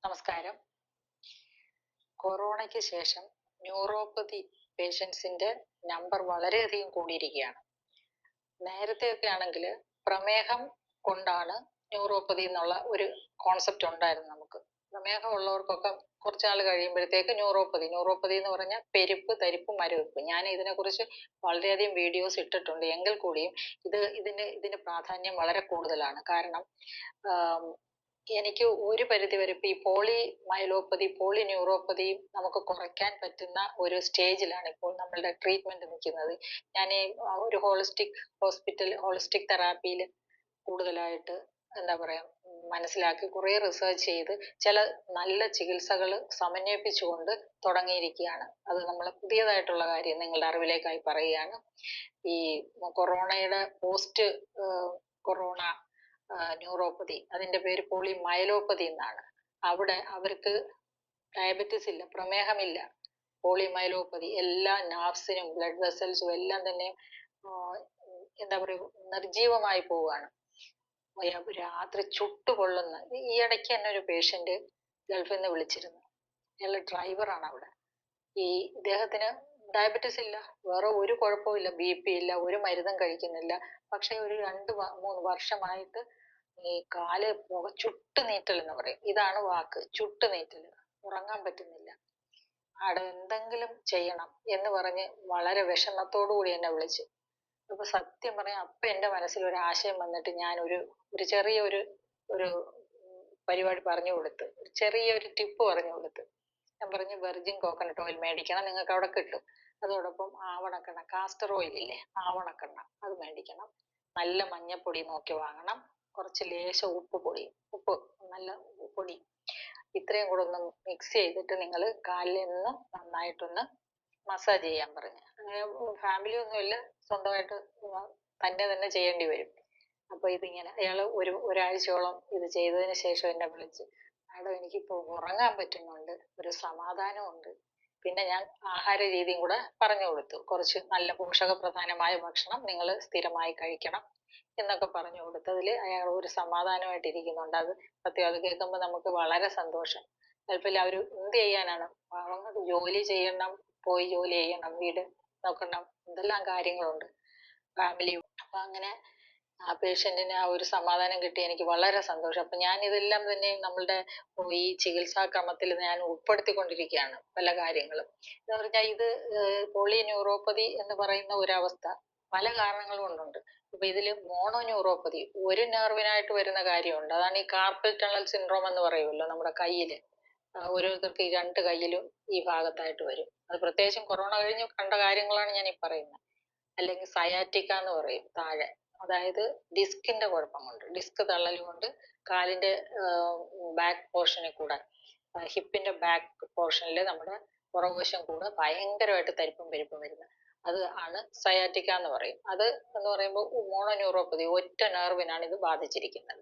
നമസ്കാരം. കൊറോണയ്ക്ക് ശേഷം ന്യൂറോപ്പതി പേഷ്യൻസിന്റെ നമ്പർ വളരെയധികം കൂടിയിരിക്കുകയാണ്. നേരത്തെയൊക്കെ ആണെങ്കിൽ പ്രമേഹം കൊണ്ടാണ് ന്യൂറോപ്പതി എന്നുള്ള ഒരു കോൺസെപ്റ്റ് ഉണ്ടായിരുന്നു നമുക്ക്. പ്രമേഹം ഉള്ളവർക്കൊക്കെ കുറച്ചാൾ കഴിയുമ്പോഴത്തേക്ക് ന്യൂറോപ്പതി എന്ന് പറഞ്ഞാൽ പെരുപ്പ്, തരിപ്പ്, മരവിപ്പ്. ഞാൻ ഇതിനെക്കുറിച്ച് വളരെയധികം വീഡിയോസ് ഇട്ടിട്ടുണ്ട്. എങ്കിൽ കൂടിയും ഇതിന്റെ പ്രാധാന്യം വളരെ കൂടുതലാണ്. കാരണം എനിക്ക് ഒരു പരിധിവരെ ഇപ്പൊ ഈ പോളി ന്യൂറോപ്പതി നമുക്ക് കുറയ്ക്കാൻ പറ്റുന്ന ഒരു സ്റ്റേജിലാണ് ഇപ്പോൾ നമ്മളുടെ ട്രീറ്റ്മെന്റ് നിൽക്കുന്നത്. ഞാൻ ഒരു ഹോളിസ്റ്റിക് തെറാപ്പിയിൽ കൂടുതലായിട്ട് എന്താ പറയാ മനസ്സിലാക്കി കുറെ റിസർച്ച് ചെയ്ത് ചില നല്ല ചികിത്സകൾ സമന്വയിപ്പിച്ചുകൊണ്ട് തുടങ്ങിയിരിക്കുകയാണ്. അത് നമ്മൾ പുതിയതായിട്ടുള്ള കാര്യം നിങ്ങളുടെ അറിവിലേക്കായി പറയുകയാണ്. ഈ കൊറോണയുടെ പോസ്റ്റ് കൊറോണ ന്യൂറോപ്പതി, അതിന്റെ പേര് പോളിമൈലോപ്പതി എന്നാണ്. അവിടെ അവർക്ക് ഡയബറ്റിസ് ഇല്ല, പ്രമേഹമില്ല, പോളിമൈലോപ്പതി. എല്ലാ നാർവ്സിനും ബ്ലഡ് വെസൽസും എല്ലാം തന്നെ എന്താ പറയുക നിർജീവമായി പോവുകയാണ്. രാത്രി ചുട്ടുപൊള്ളുന്ന. ഈ ഇടയ്ക്ക് തന്നെ ഒരു പേഷ്യന്റ് ഗൾഫിൽ നിന്ന് വിളിച്ചിരുന്നു. അയാൾ ഡ്രൈവറാണ് അവിടെ. ഇദ്ദേഹത്തിന് ഡയബറ്റിസ് ഇല്ല, വേറെ ഒരു കുഴപ്പമില്ല, BP ഇല്ല, ഒരു മരുന്നും കഴിക്കുന്നില്ല. പക്ഷെ ഒരു 2-3 വർഷമായിട്ട് ഈ കാല് ചുട്ടുനീറ്റൽ എന്ന് പറയും, ഇതാണ് വാക്ക്, ചുട്ടുനീറ്റൽ. ഉറങ്ങാൻ പറ്റുന്നില്ല. അവിടെ എന്തെങ്കിലും ചെയ്യണം എന്ന് പറഞ്ഞ് വളരെ വിഷമത്തോടു കൂടി എന്നെ വിളിച്ചു. അപ്പൊ സത്യം പറയാം, അപ്പൊ എന്റെ മനസ്സിൽ ഒരു ആശയം വന്നിട്ട് ഞാൻ ഒരു ചെറിയൊരു പരിപാടി പറഞ്ഞു കൊടുത്ത്, ചെറിയൊരു ടിപ്പ് പറഞ്ഞു കൊടുത്ത്. ഞാൻ പറഞ്ഞു, വെർജിൻ കോക്കനട്ട് ഓയിൽ മേടിക്കണം, നിങ്ങൾക്ക് അവിടെ കിട്ടും. അതോടൊപ്പം ആവണക്കെണ്ണ, കാസ്റ്റർ ഓയിൽ ഇല്ലേ, ആവണക്കെണ്ണ അത് മേടിക്കണം. നല്ല മഞ്ഞപ്പൊടി നോക്കി വാങ്ങണം. കുറച്ച് ലേശം ഉപ്പ്, നല്ല പൊടി, ഇത്രയും കൂടെ ഒന്ന് മിക്സ് ചെയ്തിട്ട് നിങ്ങൾ കാലിൽ നിന്ന് നന്നായിട്ടൊന്ന് മസാജ് ചെയ്യാൻ പറഞ്ഞു. അങ്ങനെ ഫാമിലി ഒന്നുമില്ല, സ്വന്തമായിട്ട് തന്നെ ചെയ്യേണ്ടി വരും. അപ്പൊ ഇതിങ്ങനെ അയാള് ഒരാഴ്ചയോളം ഇത് ചെയ്തതിന് ശേഷം എന്നെ വിളിച്ച്, മാഡം എനിക്കിപ്പോ ഉറങ്ങാൻ പറ്റുന്നുണ്ട്, ഒരു സമാധാനമുണ്ട്. പിന്നെ ഞാൻ ആഹാര രീതിയും കൂടെ പറഞ്ഞു കൊടുത്തു. കുറച്ച് നല്ല പോഷകപ്രധാനമായ ഭക്ഷണം നിങ്ങൾ സ്ഥിരമായി കഴിക്കണം എന്നൊക്കെ പറഞ്ഞു കൊടുത്തതിൽ അയാൾ ഒരു സമാധാനമായിട്ട് ഇരിക്കുന്നുണ്ട്. അത് സത്യം, അത് കേൾക്കുമ്പോൾ നമുക്ക് വളരെ സന്തോഷം. ചിലപ്പോൾ അവര് എന്ത് ചെയ്യാനാണ്, ജോലി ചെയ്യണം, പോയി ജോലി ചെയ്യണം, വീട് നോക്കണം, എന്തെല്ലാം കാര്യങ്ങളുണ്ട്, ഫാമിലി. അപ്പൊ അങ്ങനെ ആ പേഷ്യന്റിന് ആ ഒരു സമാധാനം കിട്ടി, എനിക്ക് വളരെ സന്തോഷം. അപ്പൊ ഞാൻ ഇതെല്ലാം തന്നെ നമ്മളുടെ ഈ ചികിത്സാ ക്രമത്തിൽ ഞാൻ ഉൾപ്പെടുത്തിക്കൊണ്ടിരിക്കുകയാണ് പല കാര്യങ്ങളും. എന്ന് പറഞ്ഞാൽ ഇത് പോളി ന്യൂറോപ്പതി എന്ന് പറയുന്ന ഒരവസ്ഥ പല കാരണങ്ങൾ കൊണ്ടുണ്ട്. ഇപ്പൊ ഇതില് മോണോ ന്യൂറോപ്പതി, ഒരു നെർവിനായിട്ട് വരുന്ന കാര്യമുണ്ട്. അതാണ് ഈ കാർപ്പൽ ടണൽ സിൻഡ്രോം എന്ന് പറയുമല്ലോ. നമ്മുടെ കയ്യില് ഓരോരുത്തർക്ക് ഈ 2 കയ്യിലും ഈ ഭാഗത്തായിട്ട് വരും. അത് പ്രത്യേകിച്ചും കൊറോണ കഴിഞ്ഞ് കണ്ട കാര്യങ്ങളാണ് ഞാൻ ഈ പറയുന്നത്. അല്ലെങ്കിൽ സയാറ്റിക്ക എന്ന് പറയും താഴെ, അതായത് ഡിസ്കിന്റെ കുഴപ്പം കൊണ്ട്, ഡിസ്ക് തള്ളൽ കൊണ്ട് കാലിന്റെ ബാക്ക് പോർഷനിൽ കൂടെ, ഹിപ്പിന്റെ ബാക്ക് പോർഷനിൽ നമ്മുടെ പുറകുവശം കൂടെ ഭയങ്കരമായിട്ട് തരിപ്പും പെരുപ്പും വരുന്നത്, അത് ആണ് സയാറ്റിക്ക എന്ന് പറയും. അത് എന്ന് പറയുമ്പോൾ മോണോ ന്യൂറോപ്പതി, ഒറ്റ നെർവിനാണ് ഇത് ബാധിച്ചിരിക്കുന്നത്.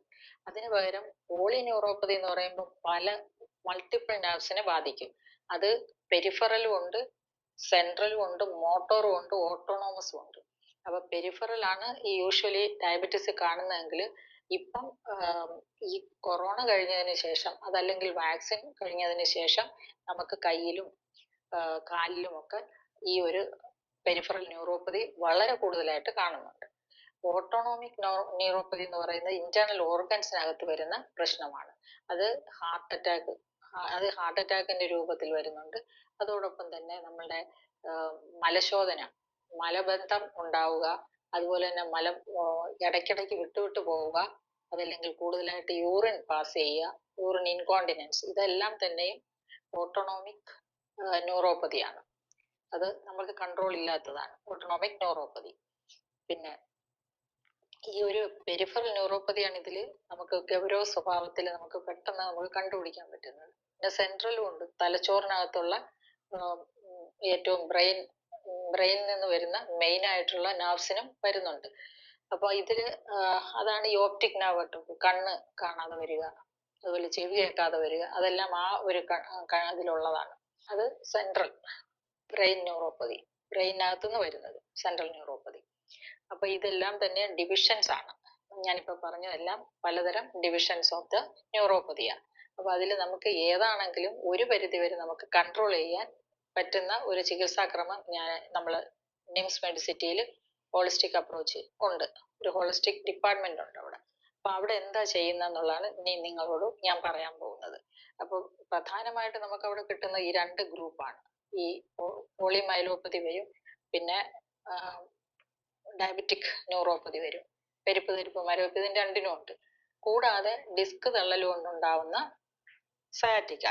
അതിന് പകരം പോളി ന്യൂറോപ്പതി എന്ന് പറയുമ്പോൾ മൾട്ടിപ്പിൾ നെർവ്സിനെ ബാധിക്കും. അത് പെരിഫറലും ഉണ്ട്, സെൻട്രലും ഉണ്ട്, മോട്ടോറും ഉണ്ട്, ഓട്ടോണോമസും ഉണ്ട്. അപ്പൊ പെരിഫറൽ ആണ് ഈ യൂഷ്വലി ഡയബറ്റിസ് കാണുന്നതെങ്കിൽ ഇപ്പം ഈ കൊറോണ കഴിഞ്ഞതിന് ശേഷം, അതല്ലെങ്കിൽ വാക്സിൻ കഴിഞ്ഞതിന് ശേഷം നമുക്ക് കയ്യിലും കാലിലും ഒക്കെ ഈ ഒരു പെരിഫറൽ ന്യൂറോപ്പതി വളരെ കൂടുതലായിട്ട് കാണുന്നുണ്ട്. ഓട്ടോണോമിക് ന്യൂറോപ്പതി എന്ന് പറയുന്നത് ഇന്റേണൽ ഓർഗൻസിനകത്ത് വരുന്ന പ്രശ്നമാണ്. അത് ഹാർട്ട് അറ്റാക്കിന്റെ രൂപത്തിൽ വരുന്നുണ്ട്. അതോടൊപ്പം തന്നെ നമ്മളുടെ മലശോധന, മലബന്ധം ഉണ്ടാവുക, അതുപോലെ തന്നെ മലം ഇടയ്ക്കിടയ്ക്ക് വിട്ടുവിട്ടു പോവുക, അതല്ലെങ്കിൽ കൂടുതലായിട്ട് യൂറിൻ പാസ് ചെയ്യുക, യൂറിൻ ഇൻകോണ്ടിനൻസ്, ഇതെല്ലാം തന്നെയും ഓട്ടോണോമിക് ന്യൂറോപ്പതിയാണ്. അത് നമുക്ക് കൺട്രോൾ ഇല്ലാത്തതാണ് ഓട്ടോണോമിക് ന്യൂറോപ്പതി. പിന്നെ ഈ ഒരു പെരിഫറൽ ന്യൂറോപ്പതിയാണ് ഇതിൽ നമുക്ക് ഗൗരവ സ്വഭാവത്തിൽ നമുക്ക് പെട്ടെന്ന് നമുക്ക് കണ്ടുപിടിക്കാൻ പറ്റുന്നത്. പിന്നെ സെൻട്രലും ഉണ്ട്, തലച്ചോറിനകത്തുള്ള ഏറ്റവും ബ്രെയിനിൽ നിന്ന് വരുന്ന മെയിൻ ആയിട്ടുള്ള നെർവ്സിനും വരുന്നുണ്ട്. അപ്പൊ ഇതില് അതാണ് ഈ ഓപ്റ്റിക് നെർവ്, കണ്ണ് കാണാതെ വരിക, അതുപോലെ ചെവി കേൾക്കാതെ വരിക, അതെല്ലാം ആ ഒരു ഇതിലുള്ളതാണ്. അത് സെൻട്രൽ ബ്രെയിൻ ന്യൂറോപ്പതി, ബ്രെയിനകത്തുനിന്ന് വരുന്നത് സെൻട്രൽ ന്യൂറോപ്പതി. അപ്പൊ ഇതെല്ലാം തന്നെ ഡിവിഷൻസ് ആണ്. ഞാനിപ്പോ പറഞ്ഞതെല്ലാം പലതരം ഡിവിഷൻസ് ഓഫ് ദ ന്യൂറോപ്പതിയാണ്. അപ്പൊ അതിൽ നമുക്ക് ഏതാണെങ്കിലും ഒരു പരിധി വരെ നമുക്ക് കൺട്രോൾ ചെയ്യാൻ പറ്റുന്ന ഒരു ചികിത്സാക്രമം നമ്മൾ നിംസ് മെഡിസിറ്റിയിൽ ഹോളിസ്റ്റിക് അപ്രോച്ച് ഉണ്ട്. ഒരു ഹോളിസ്റ്റിക് ഡിപ്പാർട്ട്മെന്റ് ഉണ്ട് അവിടെ. അപ്പൊ അവിടെ എന്താ ചെയ്യുന്നതെന്നുള്ളതാണ് ഇനി നിങ്ങളോട് ഞാൻ പറയാൻ പോകുന്നത്. അപ്പൊ പ്രധാനമായിട്ട് നമുക്ക് അവിടെ കിട്ടുന്ന ഈ രണ്ട് ഗ്രൂപ്പാണ്. ഈ പോളിമൈലോപ്പതി വരും, പിന്നെ ഡയബറ്റിക് ന്യൂറോപ്പതി വരും. പെരുപ്പ് മൈലോപ്പതി ഇതിന് രണ്ടിനും ഉണ്ട്. കൂടാതെ ഡിസ്ക് തള്ളൽ കൊണ്ടുണ്ടാവുന്ന സയാറ്റിക്ക.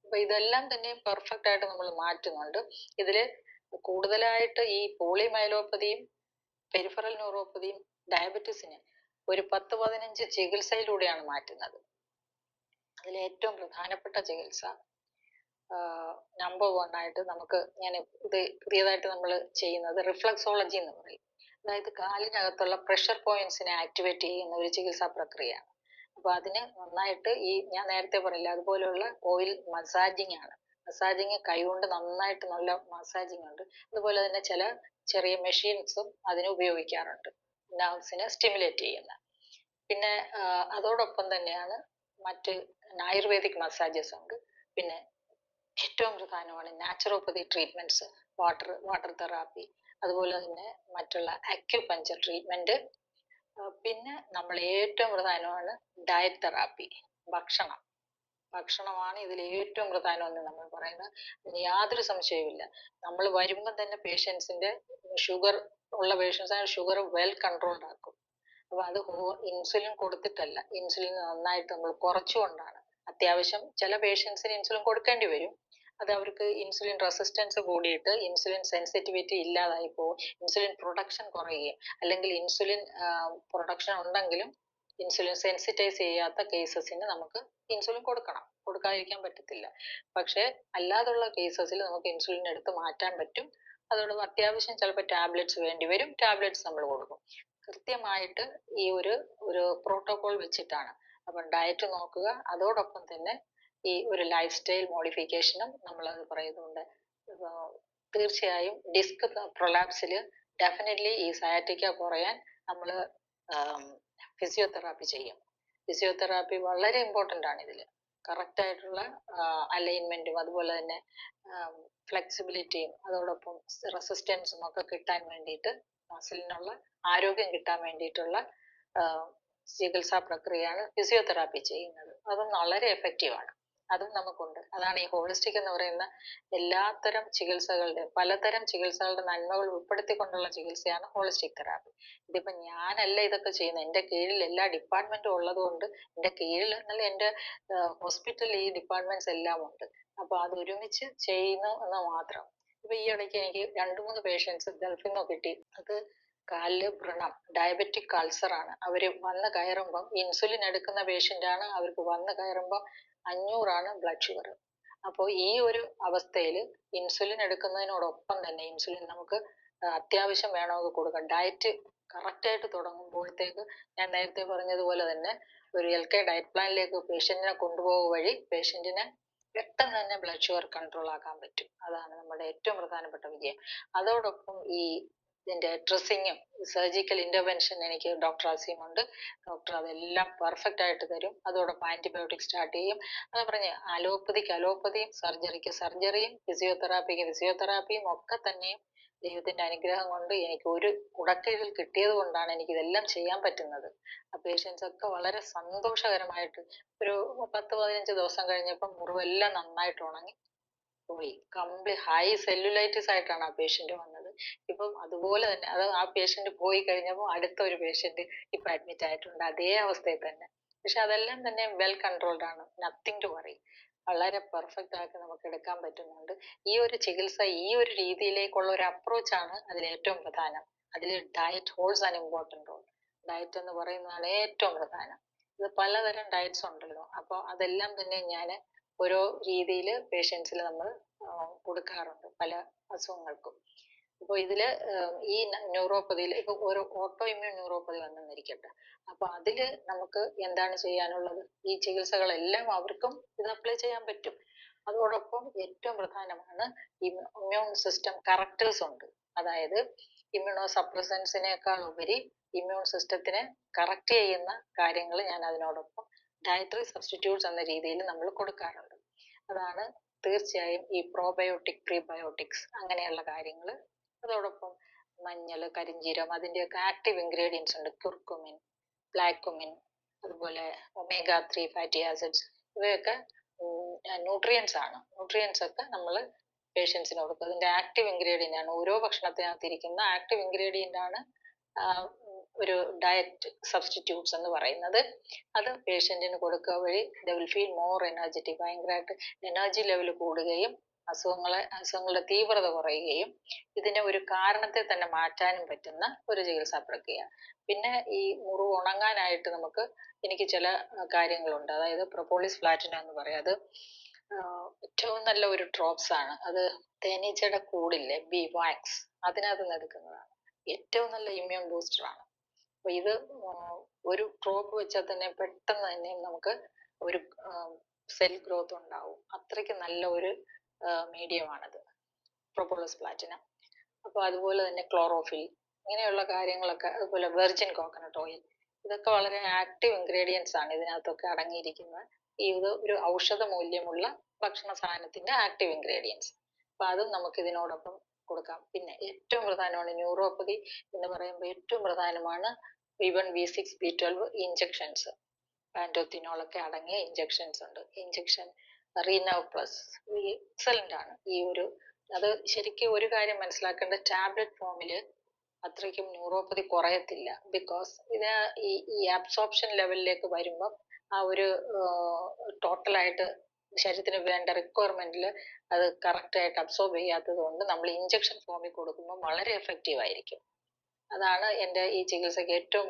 അപ്പൊ ഇതെല്ലാം തന്നെ പെർഫെക്റ്റ് ആയിട്ട് നമ്മൾ മാറ്റുന്നുണ്ട്. ഇതില് കൂടുതലായിട്ട് ഈ പോളിമൈലോപ്പതിയും പെരിഫറൽ ന്യൂറോപ്പതിയും ഡയബറ്റീസിന് ഒരു 10-15 ചികിത്സയിലൂടെയാണ് മാറ്റുന്നത്. അതിൽ ഏറ്റവും പ്രധാനപ്പെട്ട ചികിത്സ നമ്പർ 1 ആയിട്ട് ഞാൻ ഇത് പുതിയതായിട്ട് നമ്മൾ ചെയ്യുന്നത് റിഫ്ലക്സോളജി എന്ന് പറയും. അതായത് കാലിനകത്തുള്ള പ്രഷർ പോയിന്റ്സിനെ ആക്ടിവേറ്റ് ചെയ്യുന്ന ഒരു ചികിത്സാ പ്രക്രിയയാണ്. അപ്പൊ അതിന് നന്നായിട്ട് ഈ ഞാൻ നേരത്തെ പറഞ്ഞില്ല അതുപോലെയുള്ള ഓയിൽ മസാജിങ് ആണ്. മസാജിങ് കൈകൊണ്ട് നന്നായിട്ട് നല്ല മസാജിങ് ഉണ്ട്. അതുപോലെ തന്നെ ചില ചെറിയ മെഷീൻസും അതിന് ഉപയോഗിക്കാറുണ്ട്, നർവ്സിനെ സ്റ്റിമുലേറ്റ് ചെയ്യുന്ന. പിന്നെ അതോടൊപ്പം തന്നെയാണ് മറ്റ് ആയുർവേദിക് മസാജസ് ഉണ്ട്. പിന്നെ ഏറ്റവും പ്രധാനമാണ് നാച്ചുറോപ്പതി ട്രീറ്റ്മെന്റ്സ്, വാട്ടർ തെറാപ്പി, അതുപോലെ തന്നെ മറ്റുള്ള അക്യുപഞ്ചർ ട്രീറ്റ്മെന്റ്. പിന്നെ നമ്മൾ ഏറ്റവും പ്രധാനമാണ് ഡയറ്റ് തെറാപ്പി, ഭക്ഷണമാണ് ഇതിൽ ഏറ്റവും പ്രധാനമെന്ന് നമ്മൾ പറയുന്നത്. അതിന് യാതൊരു സംശയവുമില്ല. നമ്മൾ വരുമ്പോൾ തന്നെ പേഷ്യൻസിന്റെ ഷുഗർ ഉള്ള പേഷ്യൻസ് ഷുഗർ വെൽ കൺട്രോൾഡ് ആക്കും. അപ്പൊ അത് ഇൻസുലിൻ കൊടുത്തിട്ടല്ല, ഇൻസുലിൻ നന്നായിട്ട് നമ്മൾ കുറച്ചുകൊണ്ടാണ്. അത്യാവശ്യം ചില പേഷ്യൻസിന് ഇൻസുലിൻ കൊടുക്കേണ്ടി വരും. അത് അവർക്ക് ഇൻസുലിൻ റെസിസ്റ്റൻസ് കൂടിയിട്ട് ഇൻസുലിൻ സെൻസിറ്റിവിറ്റി ഇല്ലാതായി പോകും, ഇൻസുലിൻ പ്രൊഡക്ഷൻ കുറയുകയും, അല്ലെങ്കിൽ ഇൻസുലിൻ പ്രൊഡക്ഷൻ ഉണ്ടെങ്കിലും ഇൻസുലിൻ സെൻസിറ്റൈസ് ചെയ്യാത്ത കേസസിന് നമുക്ക് ഇൻസുലിൻ കൊടുക്കാതിരിക്കാൻ പറ്റത്തില്ല. പക്ഷെ അല്ലാതുള്ള കേസസിൽ നമുക്ക് ഇൻസുലിൻ എടുത്ത് മാറ്റാൻ പറ്റും. അതോടൊപ്പം അത്യാവശ്യം ചിലപ്പോൾ ടാബ്ലറ്റ്സ് വേണ്ടി വരും, ടാബ്ലറ്റ്സ് നമ്മൾ കൊടുക്കും. കൃത്യമായിട്ട് ഈ ഒരു പ്രോട്ടോകോൾ വെച്ചിട്ടാണ്. അപ്പം ഡയറ്റ് നോക്കുക, അതോടൊപ്പം തന്നെ ഈ ഒരു ലൈഫ് സ്റ്റൈൽ മോഡിഫിക്കേഷനും നമ്മൾ അത് പറയുന്നുണ്ട്. തീർച്ചയായും ഡിസ്ക് പ്രൊലാപ്സിൽ ഡെഫിനറ്റ്ലി ഈ സയാറ്റിക്ക കുറയാൻ നമ്മൾ ഫിസിയോതെറാപ്പി ചെയ്യും. ഫിസിയോതെറാപ്പി വളരെ ഇമ്പോർട്ടൻ്റ് ആണ് ഇതിൽ. കറക്റ്റ് ആയിട്ടുള്ള അലൈൻമെന്റും അതുപോലെ തന്നെ ഫ്ലെക്സിബിലിറ്റിയും അതോടൊപ്പം റെസിസ്റ്റൻസും ഒക്കെ കിട്ടാൻ വേണ്ടിയിട്ട്, മസിലിനുള്ള ആരോഗ്യം കിട്ടാൻ വേണ്ടിയിട്ടുള്ള ചികിത്സാ പ്രക്രിയയാണ് ഫിസിയോതെറാപ്പി ചെയ്യുന്നത്. അതും വളരെ എഫക്റ്റീവാണ്. അതും നമുക്കുണ്ട്. അതാണ് ഈ ഹോളിസ്റ്റിക് എന്ന് പറയുന്ന പലതരം ചികിത്സകളുടെ നന്മകൾ ഉൾപ്പെടുത്തിക്കൊണ്ടുള്ള ചികിത്സയാണ് ഹോളിസ്റ്റിക് തെറാപ്പി. ഇതിപ്പോ ഞാനല്ല ഇതൊക്കെ ചെയ്യുന്നത്, എൻ്റെ കീഴിൽ എല്ലാ ഡിപ്പാർട്ട്മെന്റും ഉള്ളത് കൊണ്ട്, എൻ്റെ കീഴിൽ എന്നല്ല എൻ്റെ ഹോസ്പിറ്റലിൽ ഈ ഡിപ്പാർട്ട്മെന്റ്സ് എല്ലാം ഉണ്ട്. അപ്പൊ അത് ഒരുമിച്ച് ചെയ്യുന്നു എന്ന് മാത്രം. ഇപ്പൊ ഈ ഇടയ്ക്ക് എനിക്ക് 2-3 പേഷ്യൻസ് ഗൾഫിൽ നിന്ന് കിട്ടി. അത് കാലില് വ്രണം, ഡയബറ്റിക് അൾസർ ആണ്. അവര് വന്ന് കയറുമ്പം ഇൻസുലിൻ എടുക്കുന്ന പേഷ്യന്റ് ആണ്. അവർക്ക് വന്ന് കയറുമ്പം 500 ആണ് ബ്ലഡ് ഷുഗർ. അപ്പോൾ ഈ ഒരു അവസ്ഥയിൽ ഇൻസുലിൻ എടുക്കുന്നതിനോടൊപ്പം തന്നെ ഇൻസുലിൻ നമുക്ക് അത്യാവശ്യം വേണമെങ്കിൽ കൊടുക്കാം. ഡയറ്റ് കറക്റ്റ് ആയിട്ട് തുടങ്ങുമ്പോഴത്തേക്ക് ഞാൻ നേരത്തെ പറഞ്ഞതുപോലെ തന്നെ ഒരു LK ഡയറ്റ് പ്ലാനിലേക്ക് പേഷ്യന്റിനെ കൊണ്ടുപോകുക വഴി പേഷ്യന്റിനെ പെട്ടെന്ന് തന്നെ ബ്ലഡ് ഷുഗർ കൺട്രോൾ ആക്കാൻ പറ്റും. അതാണ് നമ്മുടെ ഏറ്റവും പ്രധാനപ്പെട്ട വിജയം. അതോടൊപ്പം ഇതിന്റെ ഡ്രസ്സിങ്ങും സർജിക്കൽ ഇന്റർവെൻഷൻ എനിക്ക് ഡോക്ടർ അസീം ഉണ്ട്. ഡോക്ടർ അതെല്ലാം പെർഫെക്റ്റ് ആയിട്ട് തരും. അതോടൊപ്പം ആന്റിബയോട്ടിക് സ്റ്റാർട്ട് ചെയ്യും. അത് പറഞ്ഞ് അലോപ്പതിയും സർജറിക്ക് സർജറിയും ഫിസിയോതെറാപ്പിക്ക് ഫിസിയോതെറാപ്പിയും ഒക്കെ തന്നെയും ദൈവത്തിന്റെ അനുഗ്രഹം കൊണ്ട് എനിക്ക് ഒരു കുടക്കീഴിൽ കിട്ടിയത് കൊണ്ടാണ് എനിക്ക് ഇതെല്ലാം ചെയ്യാൻ പറ്റുന്നത്. ആ പേഷ്യൻസ് ഒക്കെ വളരെ സന്തോഷകരമായിട്ട് ഒരു 10-15 ദിവസം കഴിഞ്ഞപ്പോൾ മുറിവെല്ലാം നന്നായിട്ട് ഉണങ്ങി പോയി. ഹൈ സെല്ലുലൈറ്റിസ് ആയിട്ടാണ് ആ പേഷ്യന്റ് വന്നത്. ഇപ്പം അതുപോലെ തന്നെ ആ പേഷ്യന്റ് പോയി കഴിഞ്ഞപ്പോൾ അടുത്ത ഒരു പേഷ്യന്റ് ഇപ്പൊ അഡ്മിറ്റ് ആയിട്ടുണ്ട് അതേ അവസ്ഥയിൽ തന്നെ. പക്ഷെ അതെല്ലാം തന്നെ വെൽ കൺട്രോൾഡ് ആണ്, നത്തിങ് ടു വറി. വളരെ പെർഫെക്റ്റ് ആക്കി നമുക്ക് എടുക്കാൻ പറ്റുന്നുണ്ട്. ഈ ഒരു ചികിത്സ ഈ ഒരു രീതിയിലേക്കുള്ള ഒരു അപ്രോച്ചാണ് അതിൽ ഏറ്റവും പ്രധാനം. അതിൽ diet holds an important role. Diet എന്ന് പറയുന്നതാണ് ഏറ്റവും പ്രധാനം. ഇത് പലതരം ഡയറ്റ്സ് ഉണ്ടല്ലോ. അപ്പോൾ അതെല്ലാം തന്നെ ഞാൻ ഓരോ രീതിയിൽ പേഷ്യൻസിൽ നമ്മൾ കൊടുക്കാറുണ്ട് പല അസുഖങ്ങൾക്കും. അപ്പോൾ ഇതില് ഈ ന്യൂറോപ്പതിയിൽ ഇപ്പൊ ഒരു ഓട്ടോ ഇമ്മ്യൂൺ ന്യൂറോപ്പതി വന്നെന്നിരിക്കട്ടെ. അപ്പൊ അതില് നമുക്ക് എന്താണ് ചെയ്യാനുള്ളത്? ഈ ചികിത്സകളെല്ലാം അവർക്കും ഇത് അപ്ലൈ ചെയ്യാൻ പറ്റും. അതോടൊപ്പം ഏറ്റവും പ്രധാനമാണ് ഇമ്മ്യൂൺ സിസ്റ്റം കറക്റ്റേഴ്സ് ഉണ്ട്. അതായത് ഇമ്മ്യൂണോ സപ്രസൻസിനേക്കാൾ ഉപരി ഇമ്മ്യൂൺ സിസ്റ്റത്തിനെ കറക്റ്റ് ചെയ്യുന്ന കാര്യങ്ങൾ ഞാൻ അതിനോടൊപ്പം ഡയറ്ററി സബ്സ്റ്റിറ്റ്യൂട്ട്സ് എന്ന രീതിയിൽ നമ്മൾ കൊടുക്കാറുണ്ട്. അതാണ് തീർച്ചയായും ഈ പ്രോബയോട്ടിക്, പ്രീബയോട്ടിക്സ് അങ്ങനെയുള്ള കാര്യങ്ങൾ. അതോടൊപ്പം മഞ്ഞൾ, കരിഞ്ജീരം, അതിൻ്റെയൊക്കെ ആക്റ്റീവ് ഇൻഗ്രീഡിയൻസ് ഉണ്ട്. കുർക്കുമിൻ, ബ്ലാക്കുമിൻ, അതുപോലെ ഒമേഗ 3 ഫാറ്റി ആസിഡ്സ്, ഇവയൊക്കെ ന്യൂട്രിയൻസ് ആണ്. ന്യൂട്രിയൻസ് ഒക്കെ നമ്മൾ പേഷ്യൻസിന് കൊടുക്കും. അതിന്റെ ആക്റ്റീവ് ഇൻഗ്രീഡിയന്റ് ആണ്. ഓരോ ഭക്ഷണത്തിനകത്ത് ഇരിക്കുന്ന ആക്റ്റീവ് ഇൻഗ്രീഡിയന്റ് ആണ് ഒരു ഡയറ്റ് സബ്സ്റ്റിറ്റ്യൂട്ട്സ് എന്ന് പറയുന്നത്. അത് പേഷ്യന്റിന് കൊടുക്കുക വഴി they will feel more energetic, ഭയങ്കരമായിട്ട് എനർജി ലെവൽ കൂടുകയും അസുഖങ്ങളുടെ തീവ്രത കുറയുകയും ഇതിനെ ഒരു കാരണത്തെ തന്നെ മാറ്റാനും പറ്റുന്ന ഒരു ചികിത്സാ പ്രക്രിയ. പിന്നെ ഈ മുറിവ് ഉണങ്ങാനായിട്ട് എനിക്ക് ചില കാര്യങ്ങളുണ്ട്. അതായത് പ്രൊപ്പോളിസ് ഫ്ലാറ്റിന എന്ന് പറയും. അത് ഏറ്റവും നല്ല ഒരു ഡ്രോപ്സ് ആണ്. അത് തേനീച്ചയുടെ കൂടില്ലേ, ബി വാക്സ്, അതിനകത്ത് നിന്ന് എടുക്കുന്നതാണ്. ഏറ്റവും നല്ല ഇമ്മ്യൂൺ ബൂസ്റ്റർ ആണ്. അപ്പൊ ഇത് ഒരു ഡ്രോപ്പ് വെച്ചാൽ തന്നെ പെട്ടെന്ന് തന്നെ നമുക്ക് ഒരു സെൽ ഗ്രോത്ത് ഉണ്ടാവും. അത്രയ്ക്ക് നല്ല ഒരു മീഡിയമാണത് പ്രൊപ്പോളിസ് പ്ലാറ്റിനം. അപ്പൊ അതുപോലെ തന്നെ ക്ലോറോഫിൽ, ഇങ്ങനെയുള്ള കാര്യങ്ങളൊക്കെ, അതുപോലെ വെർജിൻ കോക്കനട്ട് ഓയിൽ, ഇതൊക്കെ വളരെ ആക്റ്റീവ് ഇൻഗ്രീഡിയൻസ് ആണ് ഇതിനകത്തൊക്കെ അടങ്ങിയിരിക്കുന്നത്. ഇത് ഒരു ഔഷധ മൂല്യമുള്ള ഭക്ഷണ സാധനത്തിന്റെ ആക്റ്റീവ് ഇൻഗ്രീഡിയൻസ്. അപ്പൊ അതും നമുക്ക് ഇതിനോടൊപ്പം കൊടുക്കാം. പിന്നെ ഏറ്റവും പ്രധാനമാണ് ന്യൂറോപ്പതി എന്ന് പറയുമ്പോൾ ഏറ്റവും പ്രധാനമാണ് B1, B6, B12 ഇഞ്ചക്ഷൻസ്. പാൻറ്റോത്തിനോൾ ഒക്കെ അടങ്ങിയ ഇഞ്ചക്ഷൻസ് ഉണ്ട്. ഇഞ്ചക്ഷൻ റീനവ് പ്ലസ് എക്സലന്റ് ആണ്. അത് ശരിക്കും ഒരു കാര്യം മനസ്സിലാക്കേണ്ട, ടാബ്ലറ്റ് ഫോമില് അത്രയ്ക്കും ന്യൂറോപ്പതി കുറയത്തില്ല. ബിക്കോസ് ഇത് ഈ അബ്സോർപ്ഷൻ ലെവലിലേക്ക് വരുമ്പം ആ ഒരു ടോട്ടലായിട്ട് ശരീരത്തിന് വേണ്ട റിക്വയർമെന്റിൽ അത് കറക്റ്റ് ആയിട്ട് അബ്സോർബ് ചെയ്യാത്തത് കൊണ്ട് നമ്മൾ ഇഞ്ചക്ഷൻ ഫോമിൽ കൊടുക്കുമ്പോൾ വളരെ എഫക്റ്റീവ് ആയിരിക്കും. അതാണ് എൻ്റെ ഈ ചികിത്സയ്ക്ക് ഏറ്റവും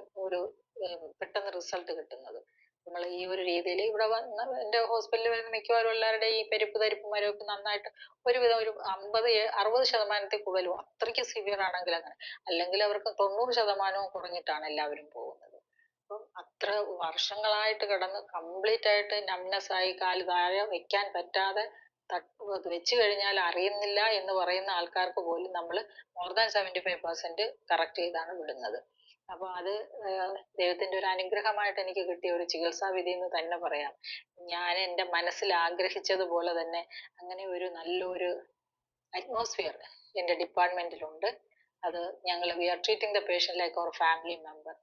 പെട്ടെന്ന് റിസൾട്ട് കിട്ടുന്നത്. നമ്മൾ ഈ ഒരു രീതിയിൽ ഇവിടെ വന്ന് എൻ്റെ ഹോസ്പിറ്റലിൽ വരുന്ന മിക്കവാറും എല്ലാവരുടെ ഈ പെരുപ്പ് തരിപ്പ് മരവൊക്കെ നന്നായിട്ട് ഒരുവിധം ഒരു 50-60% കൂടുതലും, അത്രയ്ക്ക് സിവിയർ ആണെങ്കിൽ അങ്ങനെ, അല്ലെങ്കിൽ അവർക്ക് 90% കുറഞ്ഞിട്ടാണ് എല്ലാവരും പോകുന്നത്. അപ്പം അത്ര വർഷങ്ങളായിട്ട് കിടന്ന് കംപ്ലീറ്റ് ആയിട്ട് നംനെസ് ആയി കാല് താഴെ വെക്കാൻ പറ്റാതെ വെച്ച് കഴിഞ്ഞാൽ അറിയുന്നില്ല എന്ന് പറയുന്ന ആൾക്കാർക്ക് പോലും നമ്മൾ മോർ ദാൻ 75% കറക്റ്റ് ചെയ്താണ് വിടുന്നത്. അപ്പൊ അത് ദൈവത്തിന്റെ ഒരു അനുഗ്രഹമായിട്ട് എനിക്ക് കിട്ടിയ ഒരു ചികിത്സാ വിധി എന്ന് തന്നെ പറയാം. ഞാൻ എൻ്റെ മനസ്സിൽ ആഗ്രഹിച്ചതുപോലെ തന്നെ അങ്ങനെ ഒരു നല്ലൊരു അറ്റ്മോസ്ഫിയർ എൻ്റെ ഡിപ്പാർട്ട്മെന്റിലുണ്ട്. അത് we are treating the patient like അവർ ഫാമിലി മെമ്പർ.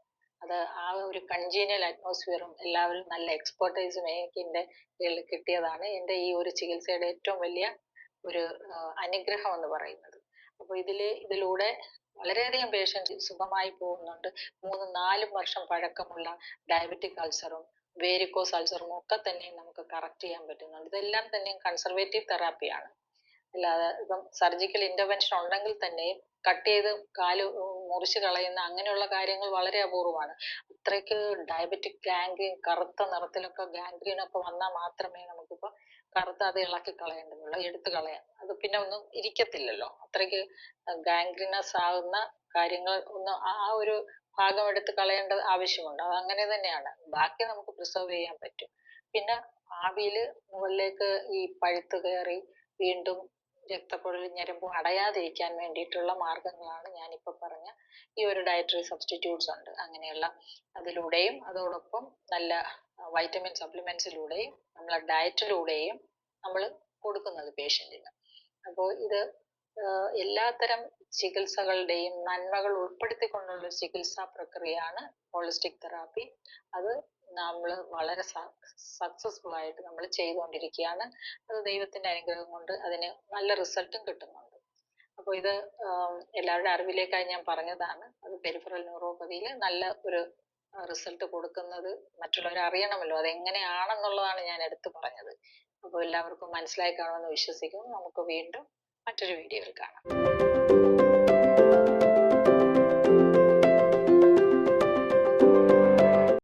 അത് ആ ഒരു കൺജീനിയൽ അറ്റ്മോസ്ഫിയറും എല്ലാവരും നല്ല എക്സ്പെർട്ടൈസും എനിക്ക് കിട്ടിയതാണ് എൻ്റെ ഈ ഒരു ചികിത്സയുടെ ഏറ്റവും വലിയ ഒരു അനുഗ്രഹം എന്ന് പറയുന്നത്. അപ്പൊ ഇതിലൂടെ വളരെയധികം പേഷ്യൻസ് സുഖമായി പോകുന്നുണ്ട്. 3-4 വർഷം പഴക്കമുള്ള ഡയബറ്റിക് അൾസറും വേരിക്കോസ് അൾസറും ഒക്കെ തന്നെ നമുക്ക് കറക്റ്റ് ചെയ്യാൻ പറ്റുന്നുണ്ട്. ഇതെല്ലാം തന്നെ കൺസർവേറ്റീവ് തെറാപ്പിയാണ്. അല്ലാതെ ഇപ്പം സർജിക്കൽ ഇന്റർവെൻഷൻ ഉണ്ടെങ്കിൽ തന്നെയും കട്ട് ചെയ്ത് കാല് മുറിച്ച് കളയുന്ന അങ്ങനെയുള്ള കാര്യങ്ങൾ വളരെ അപൂർവമാണ്. അത്രയ്ക്ക് ഡയബറ്റിക് ഗാംഗ്രീൻ, കറുത്ത നിറത്തിലൊക്കെ ഗാംഗ്രീൻ ഒക്കെ വന്നാൽ മാത്രമേ നമുക്കിപ്പോ അത് ഇളക്കി കളയേണ്ടതുള്ളൂ, എടുത്തു കളയാം. അത് പിന്നെ ഒന്നും ഇരിക്കത്തില്ലല്ലോ. അത്രയ്ക്ക് ഗാംഗ്രീനസ് ആകുന്ന കാര്യങ്ങൾ ആ ഒരു ഭാഗം എടുത്ത് കളയേണ്ട ആവശ്യമുണ്ട്. അത് അങ്ങനെ തന്നെയാണ്. ബാക്കി നമുക്ക് പ്രിസർവ് ചെയ്യാൻ പറ്റും. പിന്നെ ഭാവിയില് മുകളിലേക്ക് ഈ പഴുത്ത് കയറി വീണ്ടും രക്തക്കുഴൽ ഞരമ്പ് അടയാതിരിക്കാൻ വേണ്ടിയിട്ടുള്ള മാർഗങ്ങളാണ് ഞാനിപ്പോ പറഞ്ഞ ഈ ഒരു ഡയറ്ററി സബ്സ്റ്റിറ്റ്യൂട്ട്സ് ഉണ്ട്. അങ്ങനെയുള്ള അതിലൂടെയും അതോടൊപ്പം നല്ല വൈറ്റമിൻ സപ്ലിമെന്റ്സിലൂടെയും നമ്മളെ ഡയറ്റിലൂടെയും നമ്മൾ കൊടുക്കുന്നത് പേഷ്യന്റിന്. അപ്പോൾ ഇത് എല്ലാത്തരം ചികിത്സകളുടെയും നന്മകൾ ഉൾപ്പെടുത്തിക്കൊണ്ടുള്ള ചികിത്സാ പ്രക്രിയയാണ് ഹോളിസ്റ്റിക് തെറാപ്പി. അത് നമ്മൾ വളരെ സക്സസ്ഫുൾ ആയിട്ട് നമ്മൾ ചെയ്തുകൊണ്ടിരിക്കുകയാണ്. അത് ദൈവത്തിന്റെ അനുഗ്രഹം കൊണ്ട് അതിന് നല്ല റിസൾട്ടും കിട്ടുന്നുണ്ട്. അപ്പോൾ ഇത് എല്ലാവരുടെ അറിവിലേക്കായി ഞാൻ പറഞ്ഞതാണ്. അത് പെരിഫറൽ ന്യൂറോപ്പതിയിൽ നല്ല ഒരു റിസൾട്ട് കൊടുക്കുന്നത് മറ്റുള്ളവർ അറിയണമല്ലോ, അതെങ്ങനെയാണെന്നുള്ളതാണ് ഞാൻ എടുത്തു പറഞ്ഞത്. അപ്പോൾ എല്ലാവർക്കും മനസ്സിലായി കാണുമെന്ന് വിശ്വസിക്കുന്നു. നമുക്ക് വീണ്ടും മറ്റൊരു വീഡിയോയിൽ കാണാം.